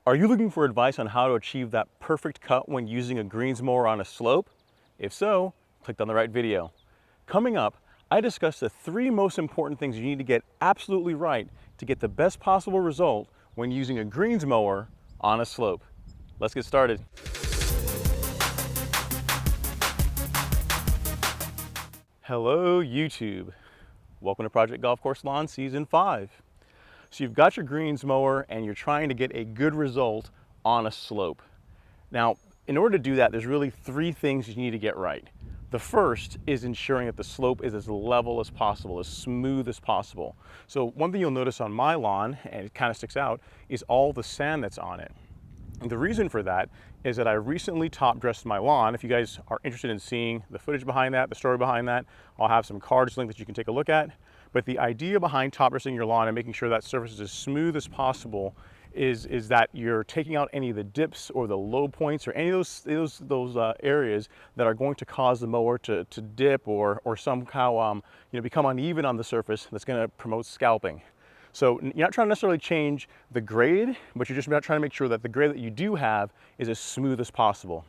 Are you looking for advice on how to achieve that perfect cut when using a greens mower on a slope? If so, clicked on the right video. Coming up, I discuss the 3 most important things you need to get absolutely right to get the best possible result when using a greens mower on a slope. Let's get started. Hello YouTube. Welcome to Project Golf Course Lawn Season 5. So you've got your greens mower and you're trying to get a good result on a slope. Now, in order to do that, there's really 3 things you need to get right. The first is ensuring that the slope is as level as possible, as smooth as possible. So one thing you'll notice on my lawn, and it kind of sticks out, is all the sand that's on it. And the reason for that is that I recently top dressed my lawn. If you guys are interested in seeing the footage behind that, the story behind that, I'll have some cards linked that you can take a look at. But the idea behind top dressing your lawn and making sure that surface is as smooth as possible is that you're taking out any of the dips or the low points or any of those areas that are going to cause the mower to dip or somehow become uneven on the surface. That's going to promote scalping. So you're not trying to necessarily change the grade, but you're just trying to make sure that the grade that you do have is as smooth as possible.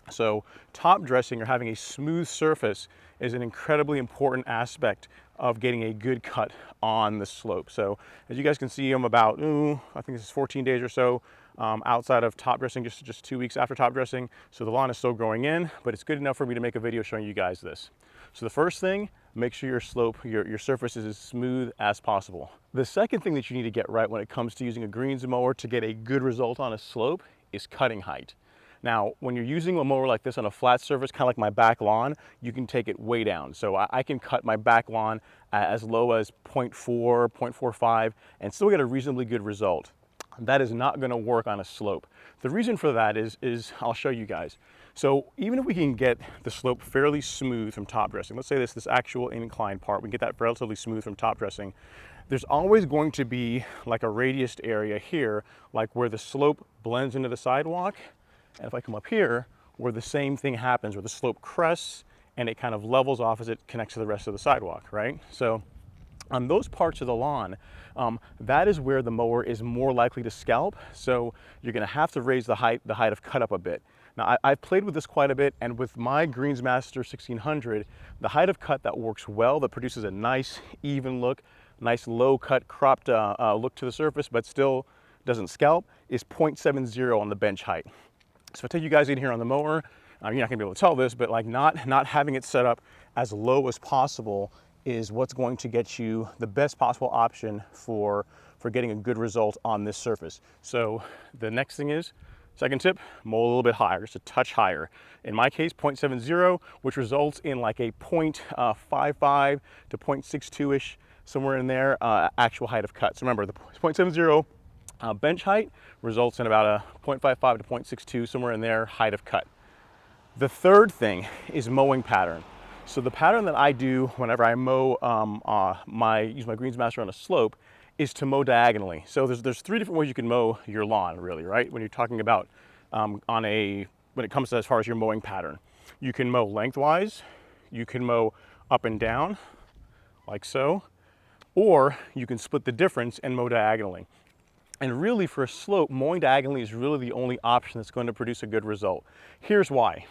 So top dressing or having a smooth surface is an incredibly important aspect of getting a good cut on the slope. So as you guys can see, I'm about, I think this is 14 days or so outside of top dressing, just 2 weeks after top dressing. So the lawn is still growing in, but it's good enough for me to make a video showing you guys this. So the first thing, make sure your slope, your surface is as smooth as possible. The second thing that you need to get right when it comes to using a greens mower to get a good result on a slope is cutting height. Now, when you're using a mower like this on a flat surface, kind of like my back lawn, you can take it way down. So I can cut my back lawn as low as 0.4, 0.45, and still get a reasonably good result. That is not going to work on a slope. The reason for that is I'll show you guys. So even if we can get the slope fairly smooth from top dressing, let's say this actual incline part, we can get that relatively smooth from top dressing, there's always going to be like a radiused area here, like where the slope blends into the sidewalk. And if I come up here, where the same thing happens, where the slope crests and it kind of levels off as it connects to the rest of the sidewalk, right? So on those parts of the lawn, that is where the mower is more likely to scalp. So you're gonna have to raise the height of cut up a bit. Now I've played with this quite a bit, and with my Greenmaster 1600, the height of cut that works well, that produces a nice even look, nice low cut cropped look to the surface, but still doesn't scalp, is 0.70 on the bench height. So if I take you guys in here on the mower, you're not gonna be able to tell this, but like not having it set up as low as possible is what's going to get you the best possible option for getting a good result on this surface. So the next thing is, second tip, mow a little bit higher, just a touch higher. In my case, 0.70, which results in like a 0.55 to 0.62-ish, somewhere in there, actual height of cut. So remember, the 0.70 bench height results in about a 0.55 to 0.62, somewhere in there, height of cut. The third thing is mowing pattern. So the pattern that I do whenever I mow, use my Greensmaster on a slope, is to mow diagonally. So there's 3 different ways you can mow your lawn, really, right? When you're talking about when it comes to as far as your mowing pattern. You can mow lengthwise, you can mow up and down, like so, or you can split the difference and mow diagonally. And really, for a slope, mowing diagonally is really the only option that's going to produce a good result. Here's why.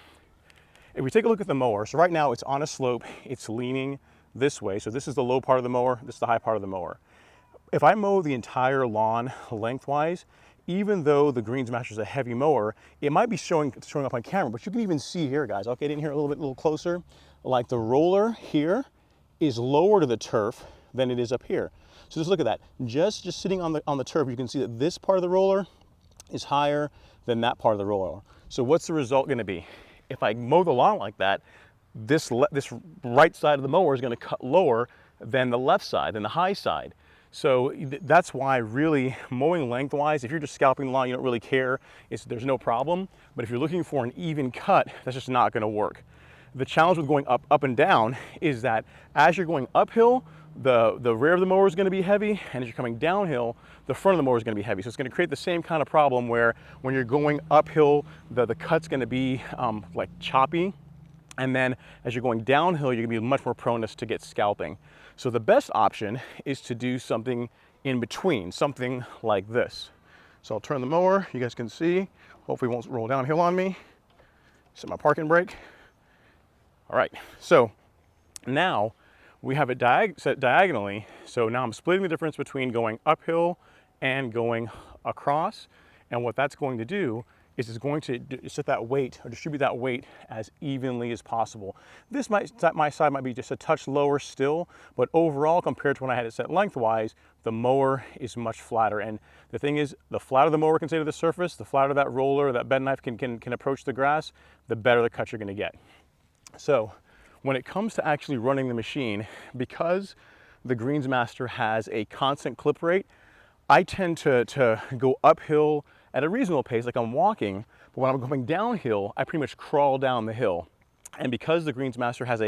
If we take a look at the mower, so right now it's on a slope, it's leaning this way. So this is the low part of the mower, this is the high part of the mower. If I mow the entire lawn lengthwise, even though the Greensmaster is a heavy mower, it might be showing up on camera, but you can even see here, guys. I'll get in here a little closer. Like the roller here is lower to the turf than it is up here. So just look at that. Just sitting on the turf, you can see that this part of the roller is higher than that part of the roller. So what's the result going to be? If I mow the lawn like that, this right side of the mower is going to cut lower than the left side, than the high side. So that's why really mowing lengthwise, if you're just scalping the lawn, you don't really care, there's no problem. But if you're looking for an even cut, that's just not going to work. The challenge with going up and down is that as you're going uphill, the rear of the mower is going to be heavy, and as you're coming downhill, the front of the mower is going to be heavy. So it's going to create the same kind of problem where when you're going uphill, the cut's going to be like choppy, and then as you're going downhill, you're going to be much more prone to get scalping. So the best option is to do something in between, something like this. So I'll turn the mower, you guys can see. Hopefully it won't roll downhill on me. Set my parking brake. All right, so now we have it set diagonally. So now I'm splitting the difference between going uphill and going across. And what that's going to do is it's going to set that weight or distribute that weight as evenly as possible. This my side might be just a touch lower still, but overall compared to when I had it set lengthwise, the mower is much flatter. And the thing is, the flatter the mower can stay to the surface, the flatter that roller, that bend knife can approach the grass, the better the cut you're gonna get. So when it comes to actually running the machine, because the Greensmaster has a constant clip rate, I tend to go uphill at a reasonable pace, like I'm walking, but when I'm going downhill, I pretty much crawl down the hill. And because the Greensmaster has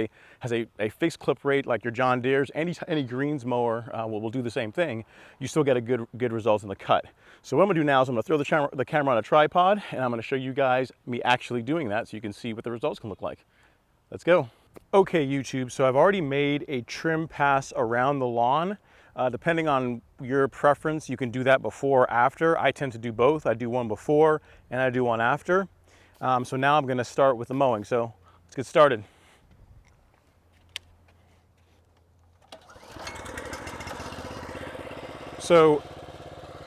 a fixed clip rate, like your John Deere's, any greens mower will do the same thing, you still get a good result in the cut. So what I'm gonna do now is I'm gonna throw the camera on a tripod, and I'm gonna show you guys me actually doing that so you can see what the results can look like. Let's go. Okay, YouTube, so I've already made a trim pass around the lawn. Depending on your preference, you can do that before or after. I tend to do both. I do one before and I do one after. So now I'm gonna start with the mowing. So let's get started. So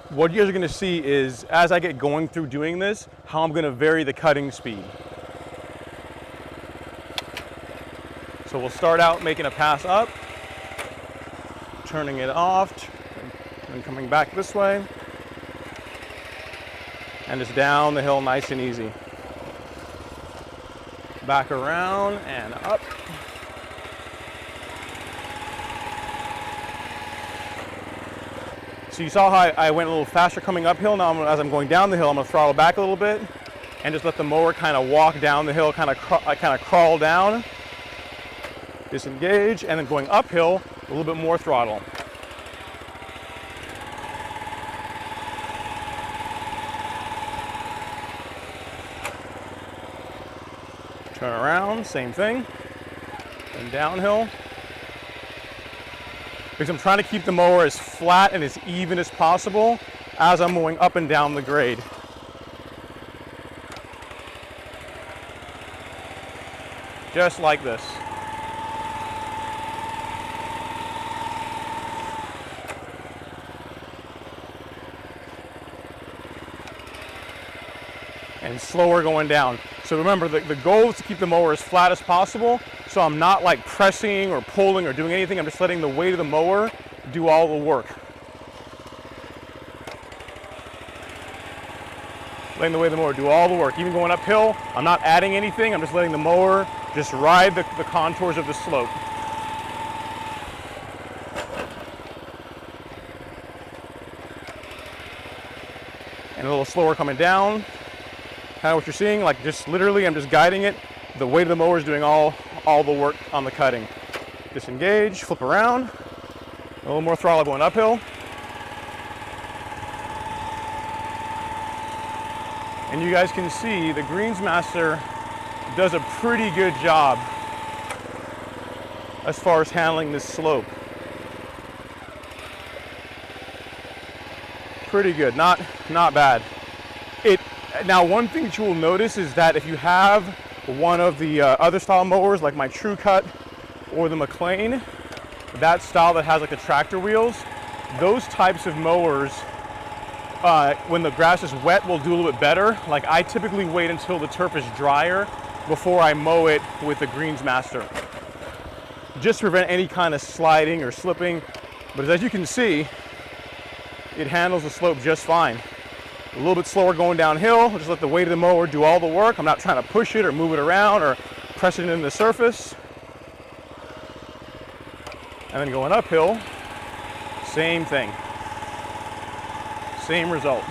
what you guys are gonna see is, as I get going through doing this, how I'm gonna vary the cutting speed. So we'll start out making a pass up, turning it off, and coming back this way, and just down the hill nice and easy. Back around and up. So you saw how I went a little faster coming uphill. Now as I'm going down the hill, I'm gonna throttle back a little bit and just let the mower kind of walk down the hill, kind of crawl down, disengage, and then going uphill, a little bit more throttle. Turn around, same thing, and downhill. Because I'm trying to keep the mower as flat and as even as possible as I'm moving up and down the grade. Just like this. And slower going down. So remember, the goal is to keep the mower as flat as possible, so I'm not like pressing or pulling or doing anything. I'm just letting the weight of the mower do all the work. Letting the weight of the mower do all the work. Even going uphill, I'm not adding anything. I'm just letting the mower just ride the contours of the slope. And a little slower coming down. Kind of what you're seeing, like just literally I'm just guiding it. The weight of the mower is doing all the work on the cutting. Disengage, flip around. A little more throttle going uphill. And you guys can see the Greensmaster does a pretty good job as far as handling this slope. Pretty good, not bad. Now, one thing that you will notice is that if you have one of the other style mowers, like my True Cut or the McLean, that style that has like the tractor wheels, those types of mowers, when the grass is wet, will do a little bit better. Like I typically wait until the turf is drier before I mow it with the Greensmaster, just to prevent any kind of sliding or slipping. But as you can see, it handles the slope just fine. A little bit slower going downhill, just let the weight of the mower do all the work. I'm not trying to push it or move it around or press it into the surface. And then going uphill, same thing. Same result.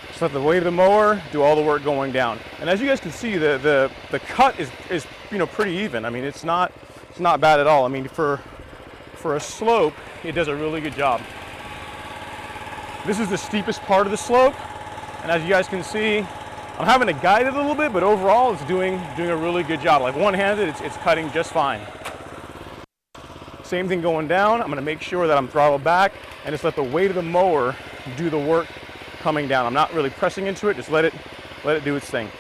Just let the weight of the mower do all the work going down. And as you guys can see, the cut is pretty even. I mean, it's not bad at all. I mean, for a slope, it does a really good job. This is the steepest part of the slope, And as you guys can see, I'm having to guide it a little bit, but overall it's doing a really good job. Like one-handed, it's cutting just fine. Same thing going down. I'm gonna make sure that I'm throttled back and just let the weight of the mower do the work coming down. I'm not really pressing into it, just let it do its thing.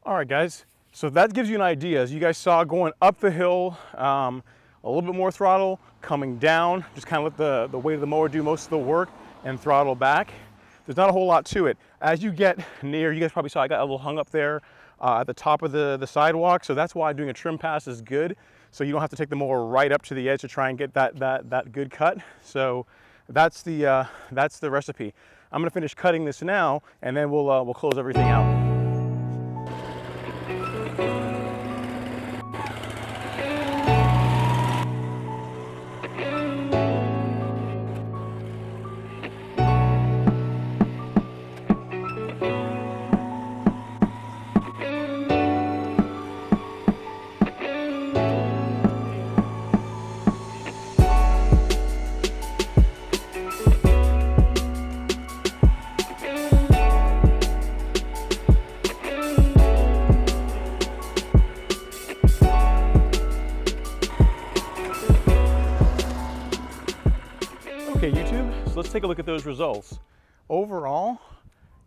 All right, guys, so that gives you an idea. As you guys saw, going up the hill, a little bit more throttle, coming down, just kind of let the weight of the mower do most of the work and throttle back. There's not a whole lot to it. As you get near, you guys probably saw I got a little hung up there at the top of the sidewalk, so that's why doing a trim pass is good. So you don't have to take the mower right up to the edge to try and get that good cut. So that's the recipe. I'm gonna finish cutting this now, and then we'll close everything out. Okay, YouTube, so let's take a look at those results. Overall,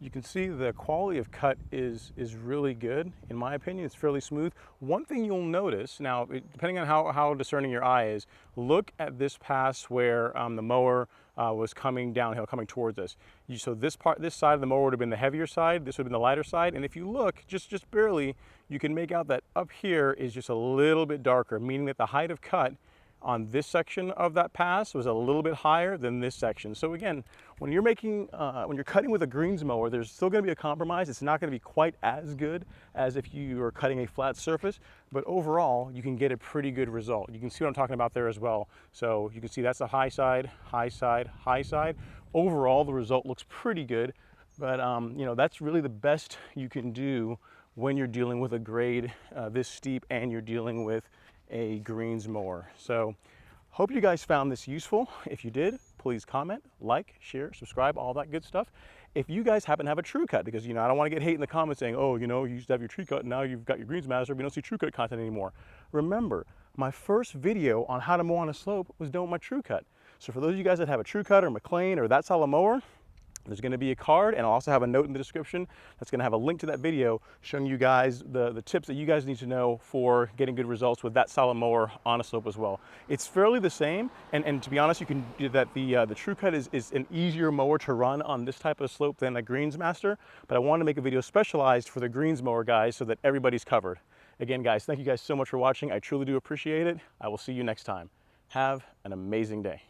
you can see the quality of cut is really good. In my opinion, it's fairly smooth. One thing you'll notice, now, depending on how discerning your eye is, look at this pass where the mower was coming downhill, coming towards us. So this side of the mower would have been the heavier side, this would have been the lighter side, and if you look, just barely, you can make out that up here is just a little bit darker, meaning that the height of cut on this section of that pass was a little bit higher than this section. So again, when you're cutting with a greens mower, there's still gonna be a compromise. It's not gonna be quite as good as if you are cutting a flat surface, but overall, you can get a pretty good result. You can see what I'm talking about there as well. So you can see that's a high side, high side, high side. Overall, the result looks pretty good, but you know, that's really the best you can do when you're dealing with a grade this steep and you're dealing with a greens mower. So hope you guys found this useful. If you did, please comment, like, share, subscribe, all that good stuff. If you guys happen to have a true cut, because I don't want to get hate in the comments saying, oh, you used to have your true cut, now you've got your Greensmaster, we don't see true cut content anymore. Remember, my first video on how to mow on a slope was done with my true cut. So for those of you guys that have a true cut or McLean or that style of mower, there's going to be a card, and I'll also have a note in the description that's going to have a link to that video showing you guys the tips that you guys need to know for getting good results with that style of mower on a slope as well. It's fairly the same, and to be honest, you can do that. The True Cut is an easier mower to run on this type of slope than a Greensmaster, but I want to make a video specialized for the greens mower guys so that everybody's covered. Again, guys, thank you guys so much for watching. I truly do appreciate it. I will see you next time. Have an amazing day.